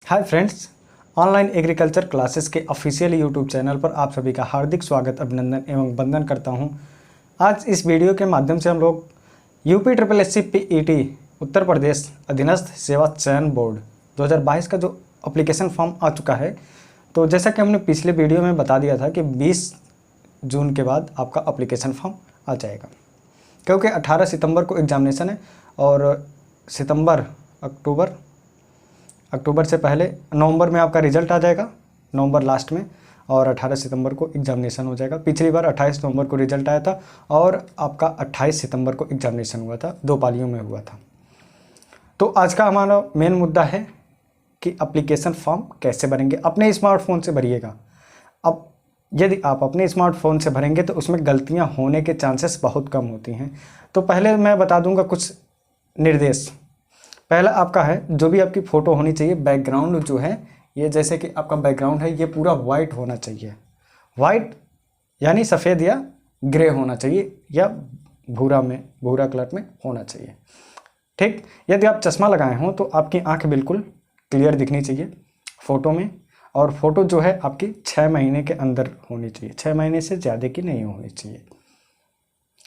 Hi friends, online agriculture classes के official YouTube channel पर आप सभी का हार्दिक स्वागत, अभिनंदन एवं वंदन करता हूं। आज इस वीडियो के माध्यम से हम लोग UP triple S C PET Uttar Pradesh अधीनस्थ सेवा चयन बोर्ड 2022 का जो एप्लीकेशन फॉर्म आ चुका है, तो जैसा कि हमने पिछले वीडियो में बता दिया था कि 20 जून के बाद आपका एप्लीकेशन फॉर्म आ जाएगा, क्योंकि 18 सितंबर को एग्जामिनेशन है और अक्टूबर से पहले नवंबर में आपका रिजल्ट आ जाएगा, नवंबर लास्ट में, और 18 सितंबर को एग्जामिनेशन हो जाएगा। पिछली बार 28 नवंबर को रिजल्ट आया था और आपका 28 सितंबर को एग्जामिनेशन हुआ था, 2 पालियों में हुआ था। तो आज का हमारा मेन मुद्दा है कि एप्लीकेशन फॉर्म कैसे भरेंगे। अपने स्मार्टफोन से भरिएगा। अब यदि आप अपने स्मार्टफोन से भरेंगे तो उसमें गलतियां होने के चांसेस बहुत कम होती हैं। तो पहले मैं बता दूंगा कुछ निर्देश। पहला आपका है, जो भी आपकी फ़ोटो होनी चाहिए, बैकग्राउंड जो है, ये जैसे कि आपका बैकग्राउंड है ये पूरा वाइट होना चाहिए। वाइट यानी सफ़ेद या ग्रे होना चाहिए या भूरा कलर में होना चाहिए। ठीक, यदि आप चश्मा लगाए हों तो आपकी आंख बिल्कुल क्लियर दिखनी चाहिए फ़ोटो में, और फ़ोटो जो है आपकी 6 महीने के अंदर होनी चाहिए, 6 महीने से ज़्यादा की नहीं होनी चाहिए।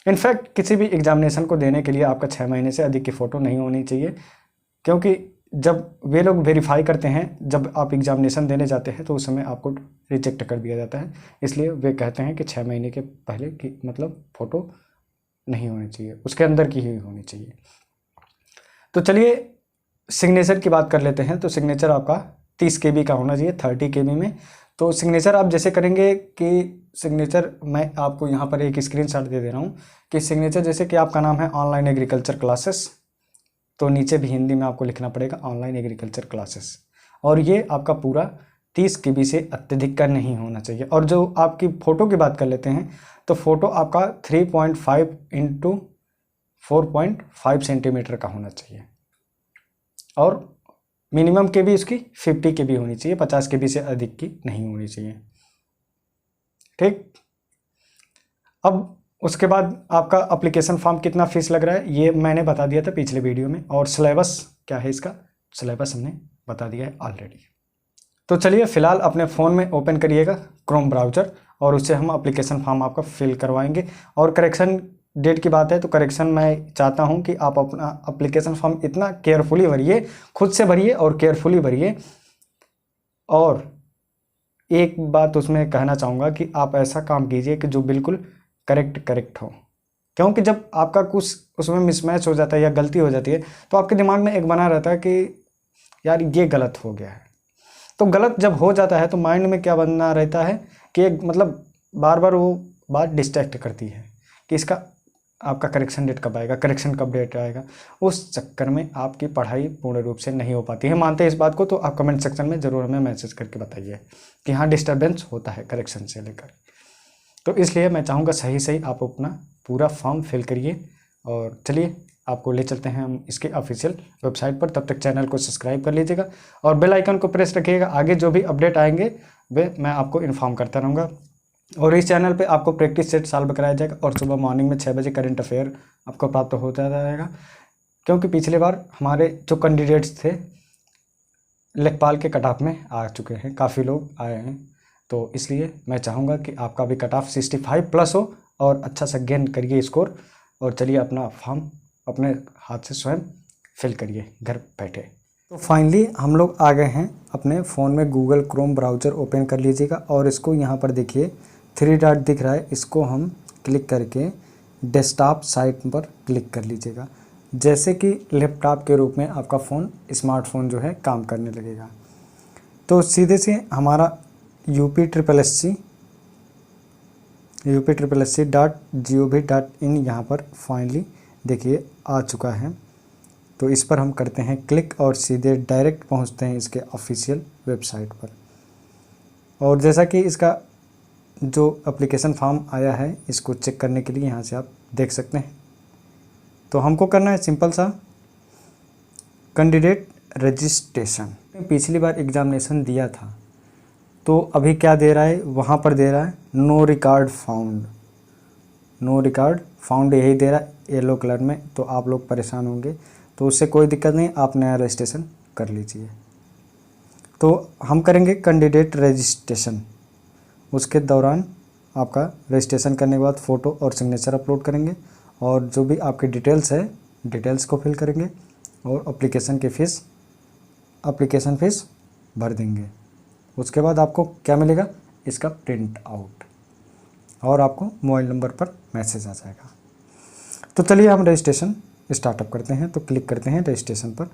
इनफैक्ट किसी भी एग्जामिनेशन को देने के लिए आपका 6 महीने से अधिक की फ़ोटो नहीं होनी चाहिए, क्योंकि जब वे लोग वेरीफाई करते हैं, जब आप एग्जामिनेशन देने जाते हैं तो उस समय आपको रिजेक्ट कर दिया जाता है। इसलिए वे कहते हैं कि 6 महीने के पहले की मतलब फ़ोटो नहीं होनी चाहिए, उसके अंदर की ही होनी चाहिए। तो चलिए सिग्नेचर की बात कर लेते हैं। तो सिग्नेचर आपका 30 KB का होना चाहिए, 30 KB में। तो सिग्नेचर आप जैसे करेंगे कि सिग्नेचर, मैं आपको यहाँ पर एक स्क्रीनशॉट दे दे रहा हूँ कि सिग्नेचर जैसे कि आपका नाम है ऑनलाइन एग्रीकल्चर क्लासेस, तो नीचे भी हिंदी में आपको लिखना पड़ेगा ऑनलाइन एग्रीकल्चर क्लासेस, और ये आपका पूरा 30 KB से अत्यधिक का नहीं होना चाहिए। और जो आपकी फ़ोटो की बात कर लेते हैं तो फ़ोटो आपका 3.5 इंटू 4.5 सेंटीमीटर का होना चाहिए, और मिनिमम KB उसकी 50 KB होनी चाहिए, 50 KB से अधिक की नहीं होनी चाहिए। ठीक, अब उसके बाद आपका एप्लीकेशन फॉर्म कितना फीस लग रहा है ये मैंने बता दिया था पिछले वीडियो में, और सिलेबस क्या है इसका, सिलेबस हमने बता दिया है ऑलरेडी। तो चलिए फिलहाल अपने फ़ोन में ओपन करिएगा क्रोम ब्राउज़र, और उससे हम एप्लीकेशन फॉर्म आपका फिल करवाएंगे। और करेक्शन डेट की बात है तो करेक्शन मैं चाहता हूं कि आप अपना एप्लीकेशन फॉर्म इतना केयरफुली भरिए, खुद से भरिए और केयरफुली भरिए। और एक बात उसमें कहना चाहूँगा कि आप ऐसा काम कीजिए कि जो बिल्कुल करेक्ट हो, क्योंकि जब आपका कुछ उसमें मिसमैच हो जाता है या गलती हो जाती है तो आपके दिमाग में एक बना रहता है कि यार ये गलत हो गया है। तो गलत जब हो जाता है तो माइंड में क्या बना रहता है कि एक मतलब बार बार वो बात डिस्ट्रैक्ट करती है कि इसका आपका करेक्शन डेट कब आएगा, करेक्शन कब डेट आएगा। उस चक्कर में आपकी पढ़ाई पूर्ण रूप से नहीं हो पाती है। मानते हैं इस बात को तो आप कमेंट सेक्शन में ज़रूर हमें मैसेज करके बताइए कि हाँ डिस्टर्बेंस होता है करेक्शन से लेकर। तो इसलिए मैं चाहूँगा सही आप अपना पूरा फॉर्म फिल करिए। और चलिए आपको ले चलते हैं हम इसके ऑफिशियल वेबसाइट पर। तब तक चैनल को सब्सक्राइब कर लीजिएगा और बेल आइकन को प्रेस रखिएगा। आगे जो भी अपडेट आएंगे वे मैं आपको इन्फॉर्म करता रहूँगा। और इस चैनल पे आपको प्रैक्टिस सेट सॉल्व कराया जाएगा, और सुबह मॉर्निंग में 6 बजे करंट अफेयर आपको प्राप्त होता रहेगा। क्योंकि पिछले बार हमारे जो कैंडिडेट्स थे लेखपाल के कट ऑफ में आ चुके हैं, काफ़ी लोग आए हैं, तो इसलिए मैं चाहूँगा कि आपका भी कट ऑफ 65+ हो और अच्छा सा गेन करिए स्कोर। और चलिए अपना फॉर्म अपने हाथ से स्वयं फिल करिए घर बैठे। तो फाइनली हम लोग आ गए हैं अपने फ़ोन में। गूगल क्रोम ब्राउज़र ओपन कर लीजिएगा और इसको यहाँ पर देखिए 3 डॉट दिख रहा है, इसको हम क्लिक करके डेस्कटॉप साइट पर क्लिक कर लीजिएगा। जैसे कि लैपटॉप के रूप में आपका फ़ोन स्मार्टफोन जो है काम करने लगेगा। तो सीधे से हमारा UPSSC.gov.in यहाँ पर फाइनली देखिए आ चुका है। तो इस पर हम करते हैं क्लिक और सीधे डायरेक्ट पहुँचते हैं इसके ऑफिशियल वेबसाइट पर। और जैसा कि इसका जो एप्लीकेशन फॉर्म आया है इसको चेक करने के लिए यहाँ से आप देख सकते हैं। तो हमको करना है सिंपल सा कैंडिडेट रजिस्ट्रेशन। पिछली बार एग्जामिनेशन दिया था तो अभी क्या दे रहा है, वहाँ पर दे रहा है नो रिकॉर्ड फाउंड यही दे रहा है येलो कलर में। तो आप लोग परेशान होंगे, तो उससे कोई दिक्कत नहीं, आप नया रजिस्ट्रेशन कर लीजिए। तो हम करेंगे कैंडिडेट रजिस्ट्रेशन। उसके दौरान आपका रजिस्ट्रेशन करने के बाद फ़ोटो और सिग्नेचर अपलोड करेंगे और जो भी आपकी डिटेल्स है डिटेल्स को फिल करेंगे और एप्लीकेशन फ़ीस भर देंगे। उसके बाद आपको क्या मिलेगा, इसका प्रिंट आउट, और आपको मोबाइल नंबर पर मैसेज आ जाएगा। तो चलिए हम रजिस्ट्रेशन स्टार्टअप करते हैं। तो क्लिक करते हैं रजिस्ट्रेशन पर।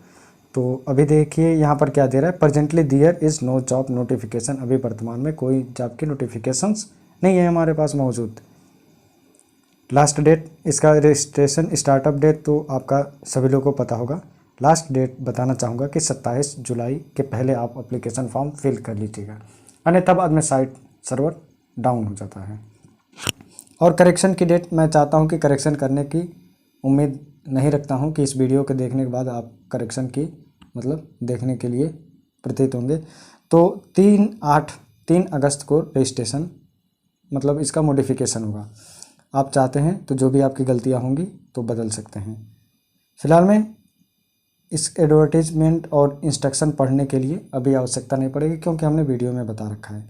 तो अभी देखिए यहाँ पर क्या दे रहा है, presently there is no job notification. अभी वर्तमान में कोई जॉब की नोटिफिकेशंस नहीं है हमारे पास मौजूद। लास्ट डेट इसका रजिस्ट्रेशन स्टार्टअप डेट तो आपका सभी लोगों को पता होगा। लास्ट डेट बताना चाहूँगा कि 27 जुलाई के पहले आप एप्लीकेशन फॉर्म फिल कर लीजिएगा, अन्यथा बाद में साइट सर्वर डाउन हो जाता है। और करेक्शन की डेट मैं चाहता हूँ कि करेक्शन करने की उम्मीद नहीं रखता हूँ कि इस वीडियो के देखने के बाद आप करेक्शन की देखने के लिए प्रतीत होंगे। तो 3 अगस्त को रजिस्ट्रेशन इसका मॉडिफिकेशन होगा। आप चाहते हैं तो जो भी आपकी गलतियाँ होंगी तो बदल सकते हैं। फिलहाल में इस एडवर्टीजमेंट और इंस्ट्रक्शन पढ़ने के लिए अभी आवश्यकता नहीं पड़ेगी क्योंकि हमने वीडियो में बता रखा है।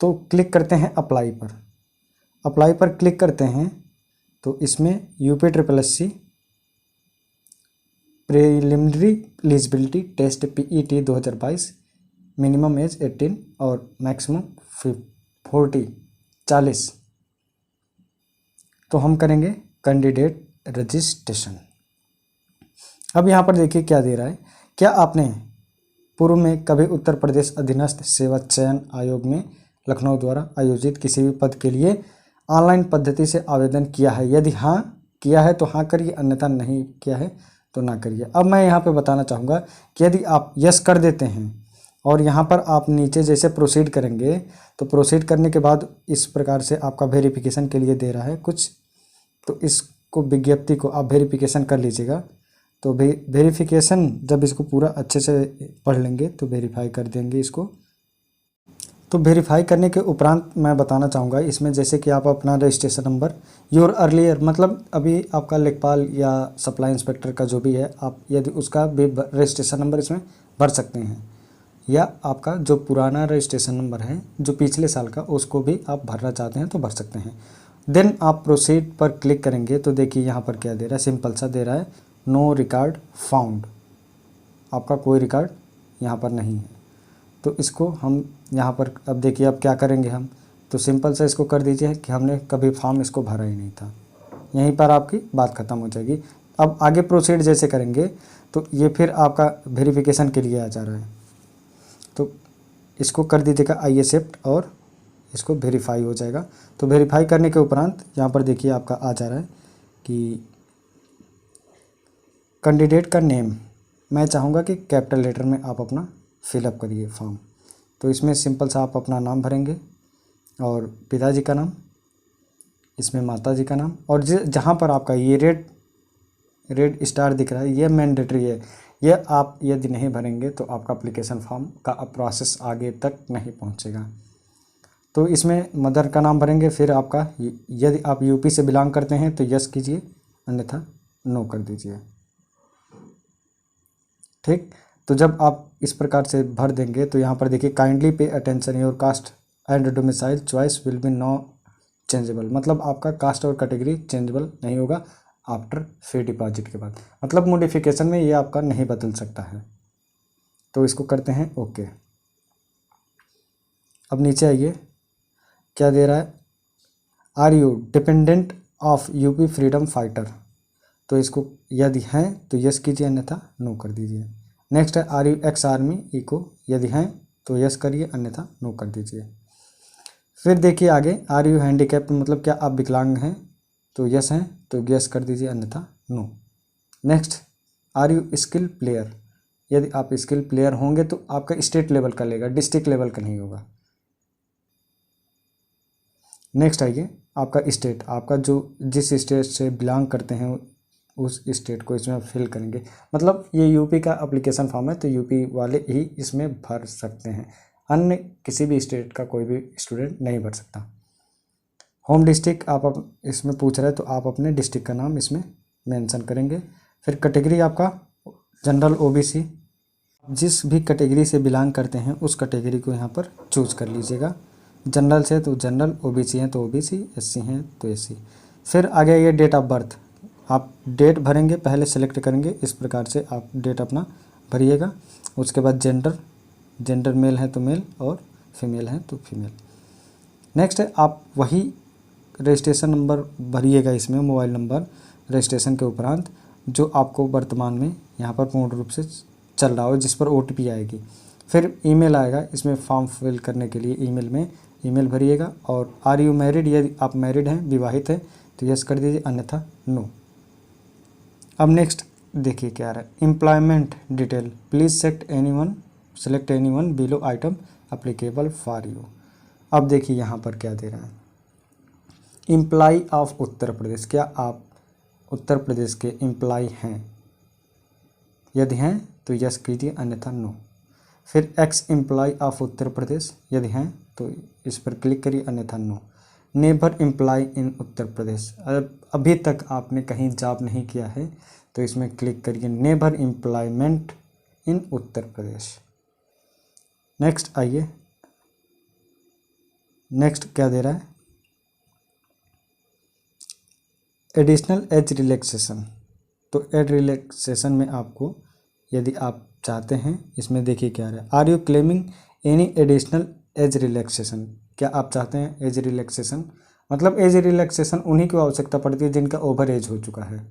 तो क्लिक करते हैं अप्लाई पर। अप्लाई पर क्लिक करते हैं तो इसमें UPSSC preliminary eligibility test PET 2022 minimum age 18 और मैक्सिमम 40। तो हम करेंगे कैंडिडेट रजिस्ट्रेशन। अब यहाँ पर देखिए क्या दे रहा है, क्या आपने पूर्व में कभी उत्तर प्रदेश अधीनस्थ सेवा चयन आयोग में लखनऊ द्वारा आयोजित किसी भी पद के लिए ऑनलाइन पद्धति से आवेदन किया है? यदि हाँ किया है तो हाँ करिए, अन्यथा नहीं किया है तो ना करिए। अब मैं यहाँ पे बताना चाहूँगा कि यदि आप यस कर देते हैं और यहाँ पर आप नीचे जैसे प्रोसीड करेंगे तो प्रोसीड करने के बाद इस प्रकार से आपका वेरिफिकेशन के लिए दे रहा है कुछ, तो इसको विज्ञप्ति को आप वेरिफिकेशन कर लीजिएगा। तो वेरिफिकेशन जब इसको पूरा अच्छे से पढ़ लेंगे तो वेरीफाई कर देंगे इसको। तो वेरीफाई करने के उपरांत मैं बताना चाहूँगा इसमें जैसे कि आप अपना रजिस्ट्रेशन नंबर योर अर्लियर अभी आपका लेखपाल या सप्लाई इंस्पेक्टर का जो भी है, आप यदि उसका भी रजिस्ट्रेशन नंबर इसमें भर सकते हैं, या आपका जो पुराना रजिस्ट्रेशन नंबर है जो पिछले साल का उसको भी आप भरना चाहते हैं तो भर सकते हैं। देन आप प्रोसीड पर क्लिक करेंगे तो देखिए यहाँ पर क्या दे रहा है, सिंपल सा दे रहा है, नो रिकॉर्ड फाउंड। आपका कोई रिकॉर्ड यहाँ पर नहीं है। तो इसको हम यहाँ पर अब देखिए अब क्या करेंगे हम, तो सिंपल सा इसको कर दीजिए कि हमने कभी फॉर्म इसको भरा ही नहीं था। यहीं पर आपकी बात ख़त्म हो जाएगी। अब आगे प्रोसीड जैसे करेंगे तो ये फिर आपका वेरिफिकेशन के लिए आ जा रहा है, तो इसको कर दीजिएगा आई एक्सेप्ट और इसको वेरीफाई हो जाएगा। तो वेरीफाई करने के उपरांत यहाँ पर देखिए आपका आ जा रहा है कि कैंडिडेट का नेम मैं चाहूँगा कि कैपिटल लेटर में आप अपना फिलअप करिए फॉर्म। तो इसमें सिंपल सा आप अपना नाम भरेंगे और पिताजी का नाम, इसमें माताजी का नाम, और जहाँ पर आपका ये रेड स्टार दिख रहा है ये मैंडेटरी है। ये आप यदि नहीं भरेंगे तो आपका एप्लीकेशन फॉर्म का प्रोसेस आगे तक नहीं पहुँचेगा। तो इसमें मदर का नाम भरेंगे, फिर आपका यदि आप यूपी से बिलोंग करते हैं तो यस कीजिए, अन्यथा नो कर दीजिए। ठीक, तो जब आप इस प्रकार से भर देंगे तो यहाँ पर देखिए kindly pay attention your caste and domicile choice will be no changeable. आपका कास्ट और कैटेगरी चेंजेबल नहीं होगा आफ्टर फी डिपॉजिट के बाद, मॉडिफिकेशन में ये आपका नहीं बदल सकता है। तो इसको करते हैं ओके। अब नीचे आइए क्या दे रहा है, are you dependent of UP freedom fighter. तो इसको यदि हैं तो यस कीजिए, अन्यथा नो कर दीजिए। नेक्स्ट है are you ex army eco, यदि हैं तो यस करिए, अन्यथा नो कर दीजिए। फिर देखिए आगे आर यू हैंडीकैप्ड, क्या आप विकलांग हैं, तो यस हैं तो यस कर दीजिए, अन्यथा no. Next are you skill player, यदि आप स्किल प्लेयर होंगे तो आपका स्टेट लेवल का लेगा, डिस्ट्रिक्ट लेवल का नहीं होगा। नेक्स्ट आइए आपका स्टेट, आपका जो जिस स्टेट से बिलोंग करते हैं उस स्टेट को इसमें फिल करेंगे। ये यूपी का एप्लीकेशन फॉर्म है तो यूपी वाले ही इसमें भर सकते हैं, अन्य किसी भी स्टेट का कोई भी स्टूडेंट नहीं भर सकता। होम डिस्ट्रिक्ट आप इसमें पूछ रहे हैं तो आप अपने डिस्ट्रिक्ट का नाम इसमें मेंशन करेंगे। फिर कैटेगरी आपका जनरल OBC, जिस भी कैटेगरी से बिलोंग करते हैं उस कैटेगरी को यहाँ पर चूज कर लीजिएगा। जनरल से तो जनरल, ओबीसी हैं तो ओबीसी, एससी हैं तो एससी। फिर आगे ये डेट ऑफ बर्थ, आप डेट भरेंगे, पहले सेलेक्ट करेंगे, इस प्रकार से आप डेट अपना भरिएगा। उसके बाद जेंडर मेल है तो मेल और फीमेल है तो फीमेल। नेक्स्ट है आप वही रजिस्ट्रेशन नंबर भरिएगा इसमें, मोबाइल नंबर रजिस्ट्रेशन के उपरांत जो आपको वर्तमान में यहाँ पर पूर्ण रूप से चल रहा हो, जिस पर ओटीपी आएगी। फिर ईमेल आएगा इसमें फॉर्म फिल करने के लिए, ईमेल में ईमेल भरिएगा। और आर यू मैरिड, यदि आप मैरिड हैं, विवाहित हैं तो यस कर दीजिए, अन्यथा नो। अब नेक्स्ट देखिए क्या आ रहा है, employment detail, please select any one below item applicable for you. अब देखिए यहाँ पर क्या दे रहा है, एम्प्लॉय ऑफ उत्तर प्रदेश, क्या आप उत्तर प्रदेश के एम्प्लॉय हैं? यदि हैं तो यस कीजिए, अन्यथा नो। फिर एक्स एम्प्लॉय ऑफ उत्तर प्रदेश, यदि हैं तो इस पर क्लिक करिए, अन्यथा no. Neighbour employee in Uttar Pradesh, अभी तक आपने कहीं जॉब नहीं किया है तो इसमें क्लिक करिए, neighbour employment in Uttar Pradesh. Next आइए, नेक्स्ट क्या दे रहा है, एडिशनल एज रिलैक्सेशन। तो एज रिलैक्सेशन में आपको, यदि आप चाहते हैं, इसमें देखिए क्या है, are you claiming any additional age relaxation, क्या आप चाहते हैं एज रिलैक्सेशन? मतलब एज रिलैक्सेशन उन्हीं को आवश्यकता पड़ती है जिनका ओवर एज हो चुका है।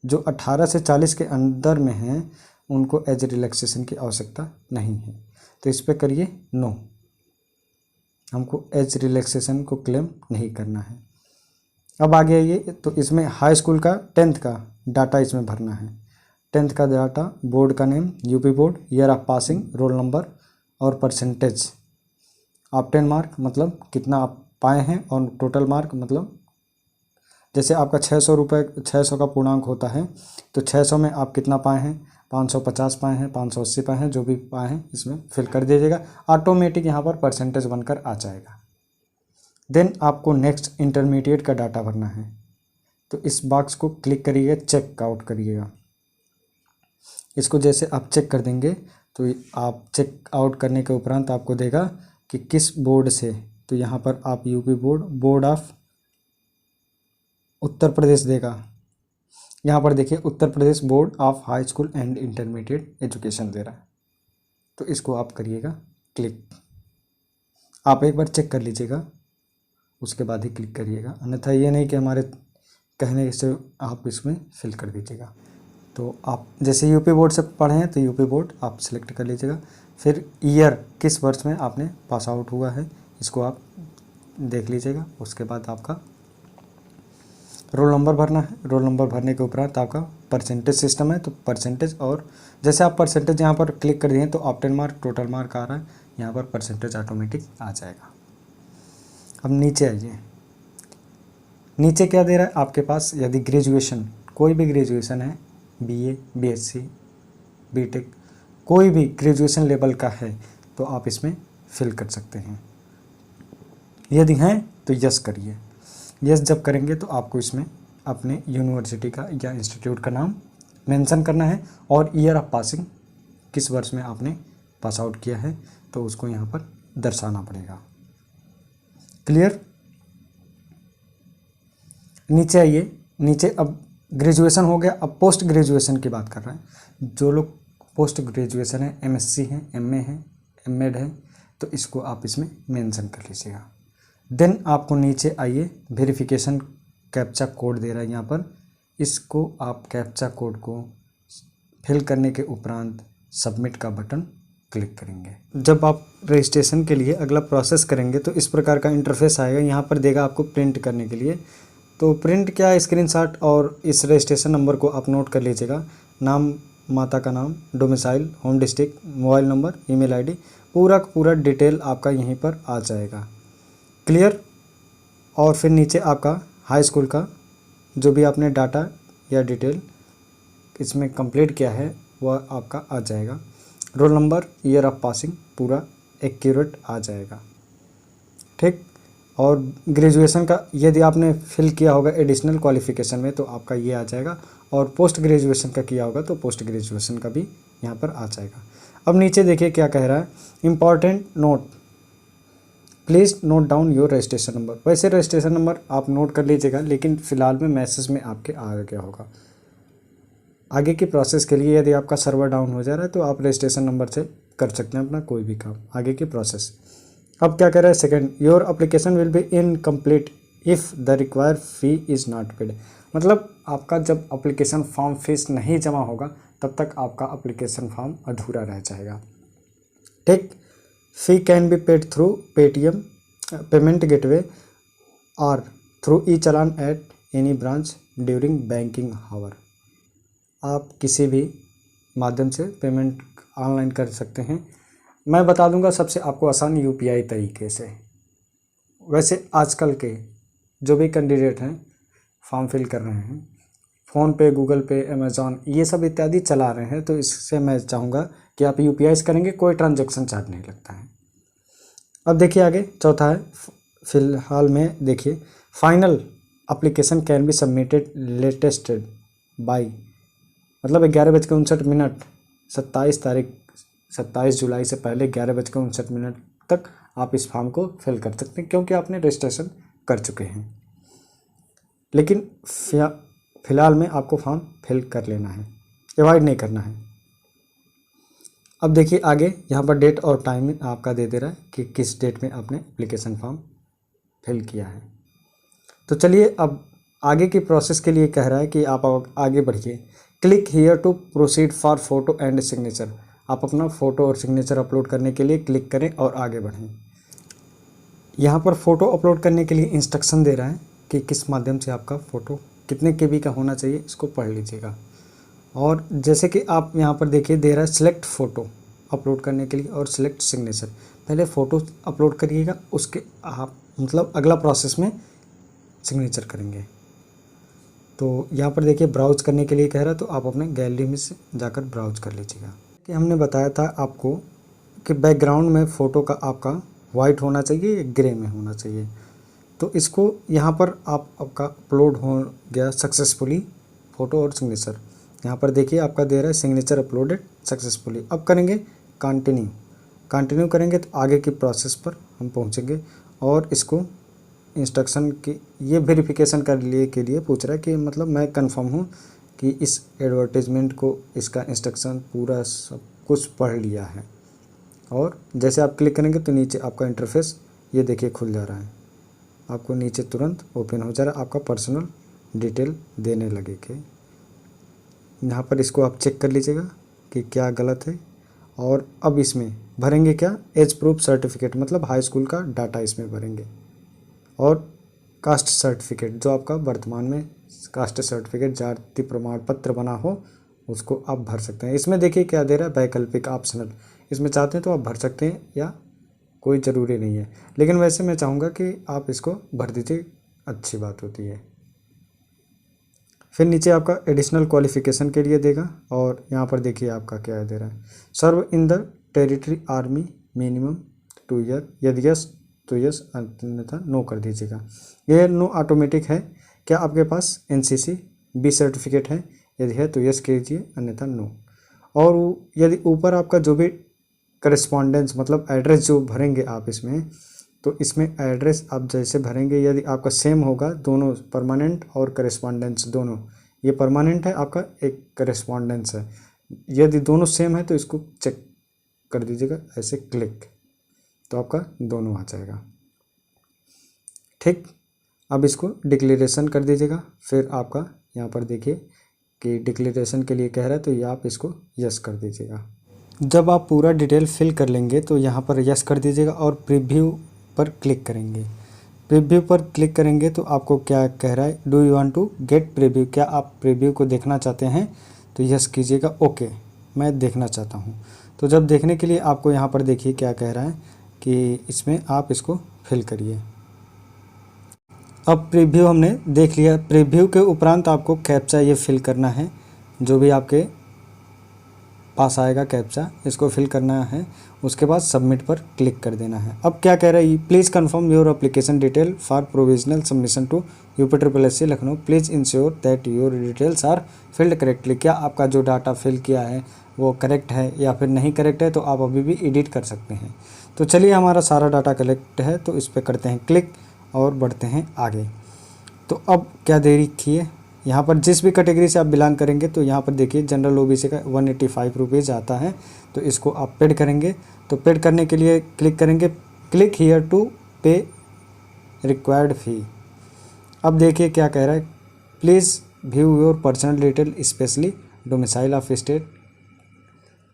जो 18 से 40 के अंदर में हैं उनको एज रिलैक्सेशन की आवश्यकता नहीं है। तो इस पर करिए नो, हमको एज रिलैक्सेशन को क्लेम नहीं करना है। अब आगे आइए, तो इसमें हाई स्कूल का 10th का डाटा इसमें भरना है। 10th का डाटा, बोर्ड का name UP board, year of passing, roll number और परसेंटेज। आप 10 मार्क मतलब कितना आप पाए हैं, और टोटल मार्क मतलब जैसे आपका 600 का पूर्णांक होता है तो 600 में आप कितना पाए हैं, 550 पाए हैं, 580 पाए हैं, जो भी पाए हैं इसमें फिल कर दीजिएगा। ऑटोमेटिक यहाँ पर परसेंटेज बनकर आ जाएगा। देन आपको नेक्स्ट इंटरमीडिएट का डाटा भरना है, तो इस बॉक्स को क्लिक करिए, चेक आउट करिएगा। इसको जैसे आप चेक कर देंगे तो आप चेक आउट करने के उपरांत आपको देगा कि किस बोर्ड से, तो यहाँ पर आप UP board, board of Uttar Pradesh देगा। यहाँ पर देखिए Uttar Pradesh board of high school and intermediate education दे रहा है, तो इसको आप करिएगा क्लिक। आप एक बार चेक कर लीजिएगा, उसके बाद ही क्लिक करिएगा, अन्यथा ये नहीं कि हमारे कहने से आप इसमें फिल कर दीजिएगा। तो आप जैसे यूपी बोर्ड से पढ़े हैं तो यूपी बोर्ड आप सेलेक्ट कर लीजिएगा। फिर ईयर, किस वर्ष में आपने पास आउट हुआ है, इसको आप देख लीजिएगा। उसके बाद आपका रोल नंबर भरना है। रोल नंबर भरने के उपरांत आपका परसेंटेज सिस्टम है, तो परसेंटेज, और जैसे आप परसेंटेज यहाँ पर क्लिक कर दिए तो ऑप्टेन मार्क, टोटल मार्क आ रहा है, यहाँ पर परसेंटेज ऑटोमेटिक आ जाएगा। अब नीचे आइए, नीचे क्या दे रहा है आपके पास, यदि ग्रेजुएशन, कोई भी ग्रेजुएशन है, बीए, बीएससी, बीटेक, कोई भी ग्रेजुएशन लेवल का है तो आप इसमें फिल कर सकते हैं। यदि हैं तो यस करिए। यस जब करेंगे तो आपको इसमें अपने यूनिवर्सिटी का या इंस्टीट्यूट का नाम मेंशन करना है और ईयर ऑफ पासिंग, किस वर्ष में आपने पास आउट किया है तो उसको यहाँ पर दर्शाना पड़ेगा। क्लियर? नीचे आइए, नीचे अब ग्रेजुएशन हो गया, अब पोस्ट ग्रेजुएशन की बात कर रहे हैं। जो लोग पोस्ट ग्रेजुएशन है, एमएससी हैं, एमए हैं, एमएड है, तो इसको आप इसमें मेंशन कर लीजिएगा। देन आपको नीचे आइए, वेरिफिकेशन कैप्चा कोड दे रहा है यहाँ पर, इसको आप कैप्चा कोड को फिल करने के उपरांत सबमिट का बटन क्लिक करेंगे। जब आप रजिस्ट्रेशन के लिए अगला प्रोसेस करेंगे तो इस प्रकार का इंटरफेस आएगा, यहाँ पर देगा आपको प्रिंट करने के लिए। तो प्रिंट क्या, स्क्रीनशॉट और इस रजिस्ट्रेशन नंबर को आप नोट कर लीजिएगा। नाम, माता का नाम, domicile, home district, mobile number, email ID, पूरा का पूरा डिटेल आपका यहीं पर आ जाएगा। क्लियर? और फिर नीचे आपका हाई स्कूल का जो भी आपने डाटा या डिटेल इसमें कंप्लीट किया है वह आपका आ जाएगा। Roll number, year of passing पूरा एक्यूरेट आ जाएगा। ठीक, और ग्रेजुएशन का यदि आपने फिल किया होगा एडिशनल क्वालिफ़िकेशन में तो आपका ये आ जाएगा, और पोस्ट ग्रेजुएशन का किया होगा तो पोस्ट ग्रेजुएशन का भी यहाँ पर आ जाएगा। अब नीचे देखिए क्या कह रहा है, important note, please note down your registration number. वैसे रजिस्ट्रेशन नंबर आप नोट कर लीजिएगा, लेकिन फ़िलहाल में मैसेज में आपके आ गया होगा। आगे की प्रोसेस के लिए यदि आपका सर्वर डाउन हो जा रहा है तो आप रजिस्ट्रेशन नंबर से कर सकते हैं अपना कोई भी काम, आगे की प्रोसेस। अब क्या कह रहा है, second, your application will be incomplete if the required fee is not paid. मतलब आपका जब अप्लीकेशन फॉर्म फीस नहीं जमा होगा तब तक आपका अप्लीकेशन फॉर्म अधूरा रह जाएगा। ठीक, fee can be paid through Paytm payment gateway और through e challan at any branch during banking hour. आप किसी भी माध्यम से पेमेंट ऑनलाइन कर सकते हैं। मैं बता दूंगा सबसे आपको आसान यूपीआई तरीके से। वैसे आजकल के जो भी कैंडिडेट हैं फॉर्म फिल कर रहे हैं, फ़ोन पे, गूगल पे, अमेज़ॉन ये सब इत्यादि चला रहे हैं, तो इससे मैं चाहूँगा कि आप यूपीआई से करेंगे, कोई ट्रांजैक्शन चार्ज नहीं लगता है। अब देखिए आगे चौथा है, फ़िलहाल में देखिए, final application can be submitted latest by, मतलब 11:59 27 जुलाई से पहले 11:59 तक आप इस फॉर्म को फिल कर सकते हैं, क्योंकि आपने रजिस्ट्रेशन कर चुके हैं। लेकिन फ़िलहाल में आपको फॉर्म फिल कर लेना है, अवॉइड नहीं करना है। अब देखिए आगे यहाँ पर डेट और टाइम आपका दे दे रहा है कि किस डेट में आपने एप्लीकेशन फॉर्म फिल किया है। तो चलिए अब आगे की प्रोसेस के लिए कह रहा है कि आप आगे बढ़िए। Click here to proceed for photo and signature. आप अपना फ़ोटो और सिग्नेचर अपलोड करने के लिए क्लिक करें और आगे बढ़ें। यहाँ पर फ़ोटो अपलोड करने के लिए इंस्ट्रक्शन दे रहा है कि किस माध्यम से आपका फ़ोटो कितने केबी का होना चाहिए, इसको पढ़ लीजिएगा। और जैसे कि आप यहाँ पर देखिए दे रहा है सिलेक्ट फ़ोटो अपलोड करने के लिए और सिलेक्ट सिग्नेचर। पहले फ़ोटो अपलोड करिएगा, उसके आप मतलब अगला प्रोसेस में सिग्नेचर करेंगे। तो यहाँ पर देखिए ब्राउज़ करने के लिए कह रहा है, तो आप अपने गैलरी में से जाकर ब्राउज़ कर लीजिएगा। कि हमने बताया था आपको कि बैकग्राउंड में फ़ोटो का आपका वाइट होना चाहिए या ग्रे में होना चाहिए। तो इसको यहाँ पर आपका अपलोड हो गया सक्सेसफुली फ़ोटो और सिग्नेचर। यहाँ पर देखिए आपका दे रहा है सिग्नेचर अपलोडेड सक्सेसफुली। अब करेंगे कंटिन्यू करेंगे तो आगे की प्रोसेस पर हम पहुँचेंगे। और इसको इंस्ट्रक्शन की ये वेरिफिकेशन कर लिए के लिए पूछ रहा है कि मतलब मैं कंफर्म हूँ कि इस एडवर्टाइजमेंट को इसका इंस्ट्रक्शन पूरा सब कुछ पढ़ लिया है। और जैसे आप क्लिक करेंगे तो नीचे आपका इंटरफेस ये देखिए खुल जा रहा है, आपको नीचे तुरंत ओपन हो जा रहा है, आपका पर्सनल डिटेल देने लगेगा। यहाँ पर इसको आप चेक कर लीजिएगा कि क्या गलत है। और अब इसमें भरेंगे क्या, एज प्रूफ सर्टिफिकेट, मतलब हाई स्कूल का डाटा इसमें भरेंगे। और कास्ट सर्टिफिकेट, जो आपका वर्तमान में कास्ट सर्टिफिकेट जाति प्रमाण पत्र बना हो उसको आप भर सकते हैं। इसमें देखिए क्या दे रहा है, वैकल्पिक ऑप्शनल, इसमें चाहते हैं तो आप भर सकते हैं या कोई ज़रूरी नहीं है, लेकिन वैसे मैं चाहूँगा कि आप इसको भर दीजिए, अच्छी बात होती है। फिर नीचे आपका एडिशनल क्वालिफ़िकेशन के लिए देगा और यहाँ पर देखिए आपका क्या दे रहा है, serve in the territory army minimum 2 year, यदि यस तो यस, अन्यथा नो कर दीजिएगा। यह नो ऑटोमेटिक है। क्या आपके पास एनसीसी बी सर्टिफिकेट है, यदि है तो यस कीजिए, अन्यथा नो। और यदि ऊपर आपका जो भी करस्पॉन्डेंस मतलब एड्रेस जो भरेंगे आप इसमें, तो इसमें एड्रेस आप जैसे भरेंगे यदि आपका सेम होगा, दोनों परमानेंट और करस्पॉन्डेंस दोनों, ये परमानेंट है आपका, एक करस्पॉन्डेंस है, यदि दोनों सेम है तो इसको चेक कर दीजिएगा ऐसे क्लिक, तो आपका दोनों आ जाएगा। ठीक, अब इसको डिक्लेरेशन कर दीजिएगा। फिर आपका यहाँ पर देखिए कि डिक्लेरेशन के लिए कह रहा है तो ये आप इसको यस कर दीजिएगा। जब आप पूरा डिटेल फिल कर लेंगे तो यहाँ पर यस कर दीजिएगा और प्रीव्यू पर क्लिक करेंगे। प्रीव्यू पर क्लिक करेंगे तो आपको क्या कह रहा है, do you want to get preview, क्या आप प्रीव्यू को देखना चाहते हैं, तो यस कीजिएगा। ओके, मैं देखना चाहता हूँ। तो जब देखने के लिए आपको यहाँ पर देखिए क्या कह रहा है कि इसमें आप इसको फिल करिए। अब प्रीव्यू हमने देख लिया। प्रीव्यू के उपरांत आपको कैप्चा ये फिल करना है, जो भी आपके पास आएगा कैप्चा, इसको फिल करना है, उसके बाद सबमिट पर क्लिक कर देना है। अब क्या कह रहा है, please confirm your application detail for provisional submission to UPSSC Lucknow, please ensure that your details are filled correctly. क्या आपका जो डाटा फिल किया है वो करेक्ट है या फिर नहीं करेक्ट है, तो आप अभी भी एडिट कर सकते हैं। तो चलिए हमारा सारा डाटा करेक्ट है, तो इस पर करते हैं क्लिक और बढ़ते हैं आगे। तो अब क्या देरी किए, यहाँ पर जिस भी कैटेगरी से आप बिलोंग करेंगे, तो यहाँ पर देखिए जनरल OBC का 185 रुपीज़ आता है, तो इसको आप पेड करेंगे। तो पेड करने के लिए क्लिक करेंगे, क्लिक हियर टू पे रिक्वायर्ड फ़ी। अब देखिए क्या कह रहा है, please view your personal detail specially domicile of state,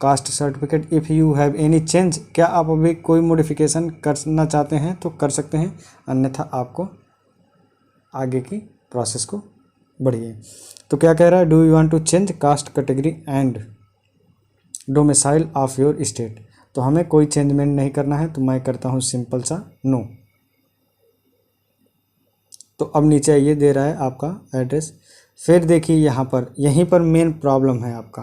caste certificate if you have any change. क्या आप अभी कोई मॉडिफिकेशन करना चाहते हैं तो कर सकते हैं, अन्यथा आपको आगे की प्रोसेस को बढ़िए। तो क्या कह रहा है, do you want to change caste category and domicile of your state. तो हमें कोई चेंजमेंट नहीं करना है, तो मैं करता हूँ सिंपल सा नो। तो अब नीचे ये दे रहा है आपका एड्रेस। फिर देखिए यहाँ पर, यहीं पर मेन प्रॉब्लम है आपका,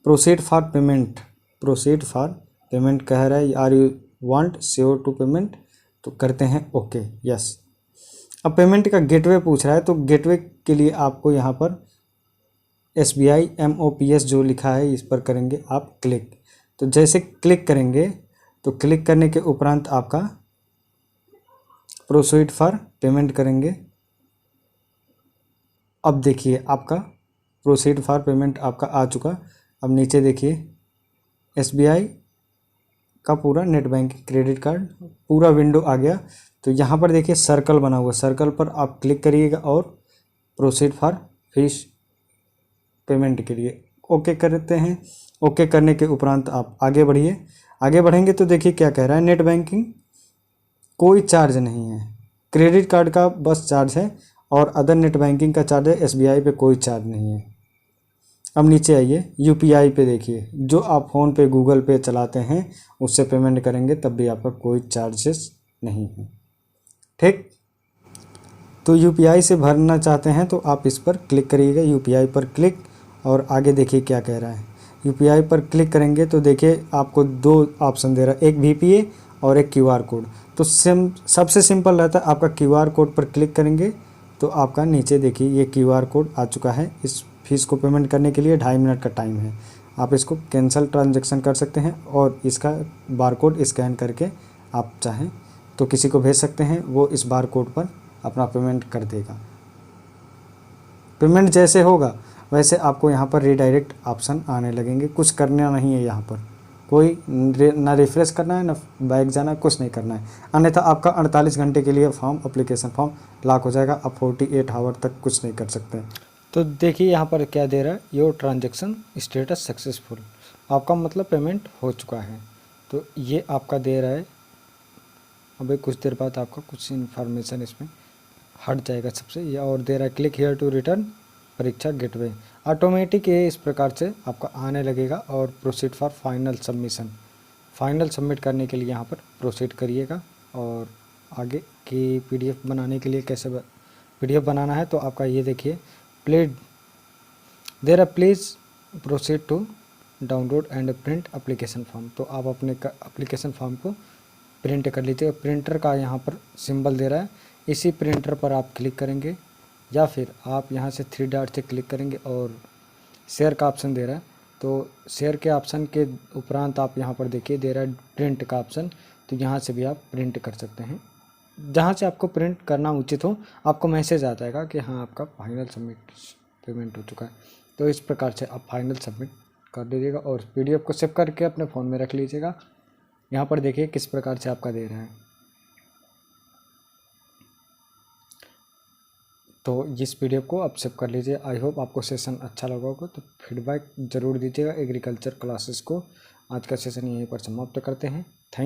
proceed for payment. Proceed for payment कह रहा है, are you want sure to payment, तो करते हैं ओके यस। अब पेमेंट का गेटवे पूछ रहा है, तो गेटवे के लिए आपको यहाँ पर SBI MOPS जो लिखा है इस पर करेंगे आप क्लिक। तो जैसे क्लिक करेंगे, तो क्लिक करने के उपरांत आपका प्रोसीड फॉर पेमेंट करेंगे। अब देखिए आपका प्रोसीड फॉर पेमेंट आपका आ चुका। अब नीचे देखिए SBI का पूरा नेट बैंकिंग क्रेडिट कार्ड पूरा विंडो आ गया। तो यहाँ पर देखिए सर्कल बना हुआ, सर्कल पर आप क्लिक करिएगा और प्रोसीड फॉर फीस पेमेंट के लिए ओके करते हैं। ओके करने के उपरांत आप आगे बढ़िए। आगे बढ़ेंगे तो देखिए क्या कह रहा है, नेट बैंकिंग कोई चार्ज नहीं है, क्रेडिट कार्ड का बस चार्ज है और अदर नेट बैंकिंग का चार्ज है, SBI पे कोई चार्ज नहीं है। अब नीचे आइए, UPI पे देखिए, जो आप फ़ोन पे गूगल पे चलाते हैं उससे पेमेंट करेंगे तब भी आपका कोई चार्जेस नहीं है, ठीक। तो UPI से भरना चाहते हैं तो आप इस पर क्लिक करिएगा, UPI पर क्लिक, और आगे देखिए क्या कह रहा है। UPI पर क्लिक करेंगे तो देखिए आपको दो ऑप्शन दे रहा है, एक VPA और एक QR कोड। तो सबसे सिंपल रहता है, आपका QR कोड पर क्लिक करेंगे तो आपका नीचे देखिए ये QR कोड आ चुका है। इस फीस को पेमेंट करने के लिए 2.5 मिनट का टाइम है। आप इसको कैंसिल ट्रांजैक्शन कर सकते हैं और इसका बारकोड स्कैन करके आप चाहें तो किसी को भेज सकते हैं, वो इस बारकोड पर अपना पेमेंट कर देगा। पेमेंट जैसे होगा वैसे आपको यहाँ पर रीडायरेक्ट ऑप्शन आने लगेंगे। कुछ करना नहीं है, यहाँ पर कोई ना रिफ्रेश करना है ना बैक जाना है, कुछ नहीं करना है, अन्यथा आपका 48 घंटे के लिए एप्लीकेशन फॉर्म लॉक हो जाएगा। आप 48 आवर तक कुछ नहीं कर सकते। तो देखिए यहाँ पर क्या दे रहा है, योर ट्रांजेक्शन स्टेटस सक्सेसफुल, आपका मतलब पेमेंट हो चुका है। तो ये आपका दे रहा है, अभी कुछ देर बाद आपका कुछ इन्फॉर्मेशन इसमें हट जाएगा सबसे। ये और दे रहा है, क्लिक हियर टू रिटर्न परीक्षा गेटवे। ऑटोमेटिक ये इस प्रकार से आपका आने लगेगा। और proceed for final submission, final submit करने के लिए यहाँ पर प्रोसीड करिएगा। और आगे की PDF बनाने के लिए कैसे PDF बनाना है, तो आपका ये देखिए, please proceed to download and print application form. तो आप अपने एप्लीकेशन फॉर्म को प्रिंट कर लीजिए। प्रिंटर का यहाँ पर सिंबल दे रहा है, इसी प्रिंटर पर आप क्लिक करेंगे या फिर आप यहाँ से 3 डॉट से क्लिक करेंगे और शेयर का ऑप्शन दे रहा है। तो शेयर के ऑप्शन के उपरांत आप यहाँ पर देखिए दे रहा है प्रिंट का ऑप्शन, तो यहाँ से भी आप प्रिंट कर सकते हैं। जहाँ से आपको प्रिंट करना उचित हो, आपको मैसेज आ जाएगा कि हाँ आपका फाइनल सबमिट पेमेंट हो चुका है। तो इस प्रकार से आप फाइनल सबमिट कर दीजिएगा और PDF को सेव करके अपने फ़ोन में रख लीजिएगा। यहाँ पर देखिए किस प्रकार से आपका दे रहा है। तो इस PDF को आप सेव कर लीजिए। आई होप आपको सेशन अच्छा लगा होगा, तो फीडबैक ज़रूर दीजिएगा एग्रीकल्चर क्लासेस को। आज का सेशन यहीं पर समाप्त करते हैं। थैंक